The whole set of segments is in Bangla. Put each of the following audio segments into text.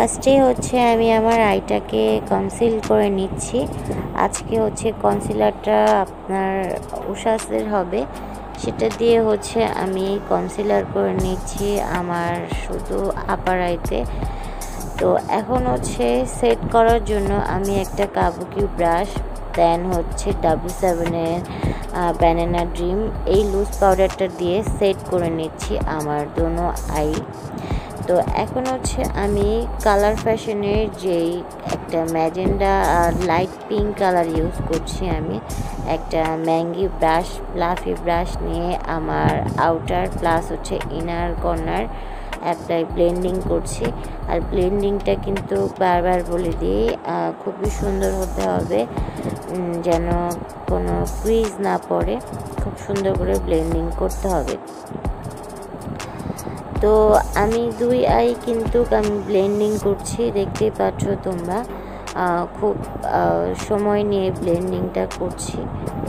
ফার্স্টে হচ্ছে আমি আমার আইটাকে কনসিল করে নিচ্ছি। আজকে হচ্ছে কনসিলারটা আপনার উষাসের হবে, সেটা দিয়ে হচ্ছে আমি কনসিলার করে নিচ্ছি আমার শুধু আপার আইতে। তো এখন হচ্ছে সেট করার জন্য আমি একটা কাবুকি ব্রাশ, দেন হচ্ছে W7-এর ব্যানানা ড্রিম এই লুজ পাউডারটা দিয়ে সেট করে নিচ্ছি আমার দোনো আই। তো এখন হচ্ছে আমি কালার ফ্যাশনের যেই একটা ম্যাজেন্ডা আর লাইট পিঙ্ক কালার ইউজ করছি। আমি একটা ম্যাঙ্গি ব্রাশ, ফ্লাফি ব্রাশ নিয়ে আমার আউটার প্লাস হচ্ছে ইনার কর্নার অ্যাপ্লাই ব্লেন্ডিং করছি। আর ব্লেন্ডিংটা কিন্তু বারবার বলে দিই খুবই সুন্দর হতে হবে, যেন কোনো ক্রিজ না পড়ে, খুব সুন্দর করে ব্লেন্ডিং করতে হবে। তো আমি দুই আই কিন্তু আমি ব্লেন্ডিং করছি, দেখতেই পাচ্ছ তোমরা, খুব সময় নিয়ে ব্লেন্ডিংটা করছি,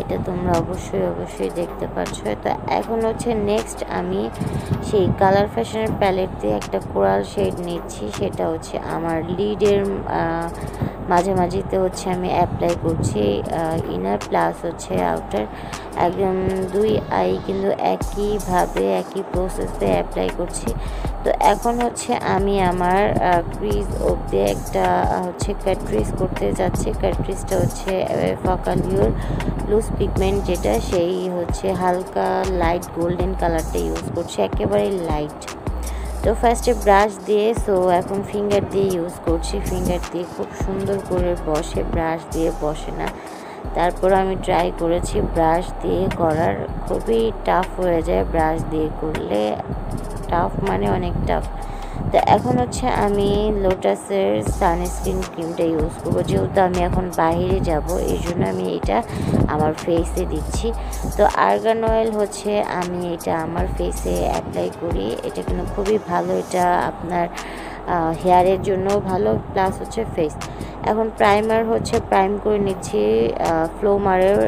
এটা তোমরা অবশ্যই দেখতে পাচ্ছ। তো এখন হচ্ছে নেক্সট আমি সেই কালার ফ্যাশনের প্যালেট দিয়ে একটা কোরাল শেড নিচ্ছি, সেটা হচ্ছে আমার লিডের মাঝামাঝিতে হচ্ছে আমি অ্যাপ্লাই করছি ইনার প্লাস হচ্ছে আউটার, একদম দুই আই কিন্তু একইভাবে একই প্রসেসে অ্যাপ্লাই করছি। তো এখন হচ্ছে আমি আমার ক্রিজ অবধি একটা হচ্ছে ক্যাট্রিজ করতে যাচ্ছি। ক্যাট্রিজটা হচ্ছে ফকালিওর লুজ পিগমেন্ট, যেটা সেই হচ্ছে হালকা লাইট গোল্ডেন কালারটা ইউজ করছি, একেবারে লাইট। তো ফার্স্টে ব্রাশ দিয়ে, সো এখন ফিঙ্গার দিয়ে ইউজ করছি। ফিঙ্গার দিয়ে খুব সুন্দর করে বসে, ব্রাশ দিয়ে বসে না। তারপর আমি ট্রাই করেছি ব্রাশ দিয়ে করার, খুবই টাফ হয়ে যায় ব্রাশ দিয়ে করলে, টাফ মানে অনেক টাফ। তো এখন হচ্ছে আমি লোটাসের সানস্ক্রিন ক্রিমটা ইউজ করবো, যেহেতু আমি এখন বাইরে যাব, এই জন্য আমি এটা আমার ফেসে দিচ্ছি। তো আর্গান অয়েল হচ্ছে আমি এটা আমার ফেসে অ্যাপ্লাই করি, এটা কিন্তু খুবই ভালো, এটা আপনার হেয়ারের জন্য ভালো, প্লাস হচ্ছে ফেস। এখন প্রাইমার হচ্ছে প্রাইম করে নিচ্ছি, ফ্লোমারের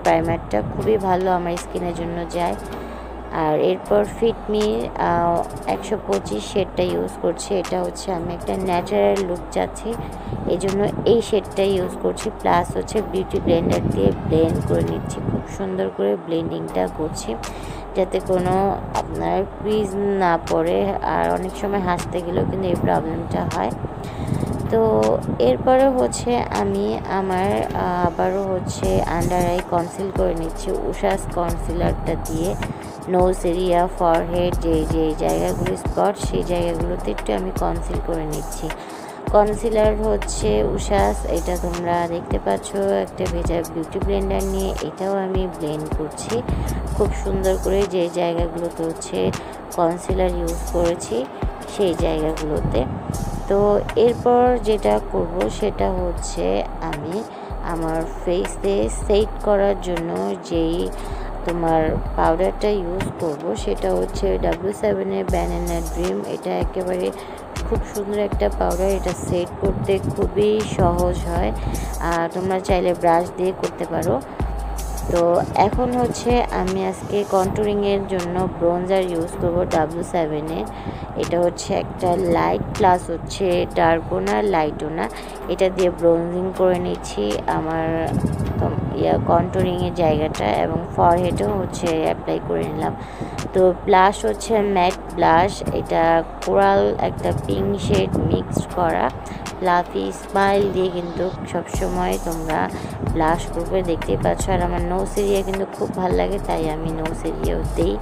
প্রাইমারটা খুবই ভালো আমার স্কিনের জন্য যায়। আর এরপর ফিটমি 125 শেডটা ইউজ করছি, এটা হচ্ছে আমি একটা ন্যাচারাল লুক চাচ্ছি, এই জন্য এই শেডটা ইউজ করছি। প্লাস হচ্ছে বিউটি ব্লেন্ডার দিয়ে ব্লেন্ড করে নিচ্ছি, খুব সুন্দর করে ব্লেন্ডিংটা করছি যাতে কোনো আপনার ক্রিজ না পড়ে, আর অনেক সময় হাসতে গেলেও কিন্তু এই প্রবলেমটা হয়। তো এরপরে হচ্ছে আমি আমার আবারও হচ্ছে আন্ডার আই কনসিল করে নিচ্ছি উষাস কনসিলারটা দিয়ে। নোজ এরিয়া, ফরহেড, যে জায়গাগুলো স্পট, সেই জায়গাগুলোতে একটু আমি কনসিল করে নিচ্ছি। কনসিলার হচ্ছে উষাস, এটা তোমরা দেখতে পাচ্ছ একটা ভেজা বিউটি ব্লেন্ডার নিয়ে, এটাও আমি ব্লেন্ড করছি খুব সুন্দর করে, যে জায়গাগুলোতে হচ্ছে কনসিলার ইউজ করেছি সেই জায়গাগুলোতে। তো এরপর যেটা করব সেটা হচ্ছে আমি আমার ফেসে সেট করার জন্য যেই তোমার পাউডারটা ইউজ করব সেটা হচ্ছে W7-এর ব্যানানা ড্রিম, এটা একেবারে খুব সুন্দর একটা পাউডার, এটা সেট করতে খুবই সহজ হয়, আর তোমরা চাইলে ব্রাশ দিয়ে করতে পারো। তো এখন হচ্ছে আমি আজকে কন্টুরিংয়ের জন্য ব্রোঞ্জার ইউজ করব W7-এর, এটা হচ্ছে একটা লাইট প্লাস হচ্ছে ডার্কও না লাইটও না, এটা দিয়ে ব্রোঞ্জিং করে নিচ্ছি আমার কন্টুরিংয়ের জায়গাটা, এবং ফরহেডও হচ্ছে অ্যাপ্লাই করে নিলাম। তো ব্লাশ হচ্ছে ম্যাট ব্লাশ, এটা কোরাল একটা পিঙ্ক শেড মিক্সড করা, ফ্লাফি স্মাইল দিয়ে কিন্তু সবসময় তোমরা ব্লাশ করবে, দেখতেই পাচ্ছ। আর আমার নোজ এরিয়া কিন্তু খুব ভালো লাগে, তাই আমি নোজ এরিয়াও দিই।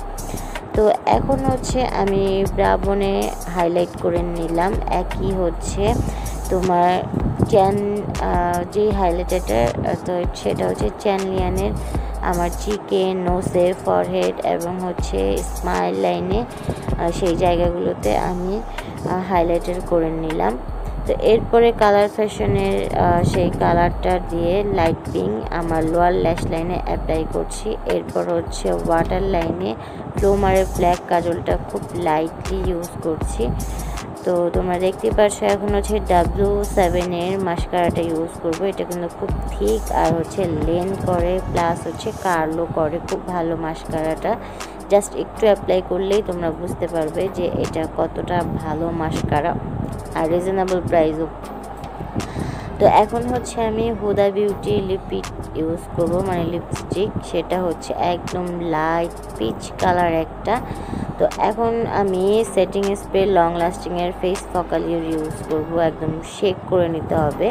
তো এখন হচ্ছে আমি ব্রাবনে হাইলাইট করে নিলাম, একই হচ্ছে তোমার চ্যান যে হাইলাইটারটা, তো সেটা হচ্ছে চ্যানলিয়ানের আমার চিকেন, নোসে, ফরহেড এবং হচ্ছে স্মাইল লাইনে, সেই জায়গাগুলোতে আমি হাইলাইটার করে নিলাম। তো এরপরে কালার ফ্যাশনের সেই কালারটা দিয়ে লাইট পিঙ্ক আমার লোয়ার ল্যাশ লাইনে অ্যাপ্লাই করছি। এরপর হচ্ছে ওয়াটার লাইনে ফ্লোমারের ব্ল্যাক কাজলটা খুব লাইটলি ইউজ করছি। তো তোমরা দেখতে পাচ্ছ এখন হচ্ছে W7-এর মাস্কারাটা ইউজ করব, এটা কিন্তু খুব থিক আর হচ্ছে লেন করে প্লাস হচ্ছে কার্লও করে, খুব ভালো মাস্কারাটা, জাস্ট একটু অ্যাপ্লাই করলেই তোমরা বুঝতে পারবে যে এটা কতটা ভালো মাস্কারা। আর রিজনেবল প্রাইসও। তো এখন হচ্ছে আমি হুদা বিউটি লিপিড ইউজ করবো, মানে লিপস্টিক, সেটা হচ্ছে একদম লাইট পিচ কালার একটা। তো এখন আমি সেটিং স্প্রে লং লাস্টিংয়ের ফেস ফকালিউর ইউজ করব, একদম শেক করে নিতে হবে।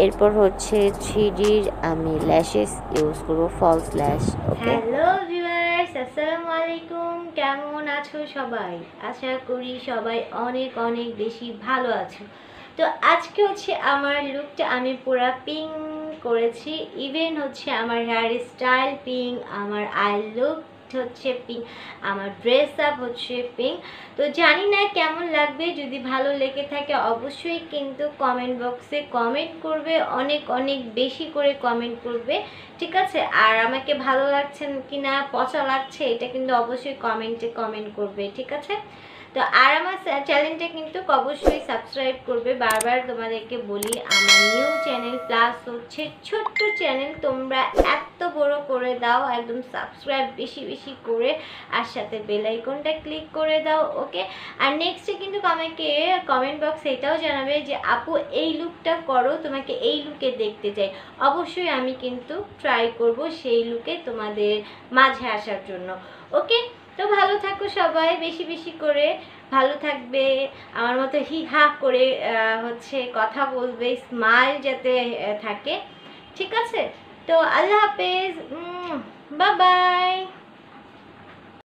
এরপর হচ্ছে 3Dর আমি ল্যাশেস ইউজ করব, ফলস ল্যাশ। ওকে, হ্যালো ভিউয়ার্স, আসসালামু আলাইকুম। কেমন আছো সবাই? আশা করি সবাই অনেক অনেক বেশি ভালো আছো। তো আজকে হচ্ছে আমার লুকটা আমি পুরা পিঙ্ক করেছি, ইভেন হচ্ছে আমার হেয়ার স্টাইল পিঙ্ক, আমার আই লুক হচ্ছে পিঙ্ক, আমার ড্রেস আপ হচ্ছে পিঙ্ক। তো জানি না কেমন লাগবে, যদি ভালো লেগে থাকে অবশ্যই কিন্তু কমেন্ট বক্সে কমেন্ট করবে, অনেক অনেক বেশি করে কমেন্ট করবে, ঠিক আছে? আর আমাকে ভালো লাগছে কিনা পচা লাগছে এটা কিন্তু অবশ্যই কমেন্টে কমেন্ট করবে, ঠিক আছে? তো আর আমার চ্যানেলটা কিন্তু অবশ্যই সাবস্ক্রাইব করবে। বারবার তোমাদেরকে বলি, আমার নিউ চ্যানেল প্লাস হচ্ছে ছোট্ট চ্যানেল, তোমরা এত বড় করে দাও, একদম সাবস্ক্রাইব বেশি বেশি করে, আর সাথে বেল আইকনটা ক্লিক করে দাও, ওকে? আর নেক্সটে কিন্তু আমাকে কমেন্ট বক্সে এটাও জানাবে যে আপু এই লুকটা করো, তোমাকে এই লুকে দেখতে চাই। অবশ্যই আমি কিন্তু ট্রাই করব সেই লুকে তোমাদের মাঝে আসার জন্য, ওকে? তো ভালো থাকো সবাই, বেশি বেশি করে ভালো থাকবে, আমার মতো হি হা করে হচ্ছে কথা বলবে, স্মাইল যাতে থাকে, ঠিক আছে? তো আল্লাহ হাফেজ, বাই বাই।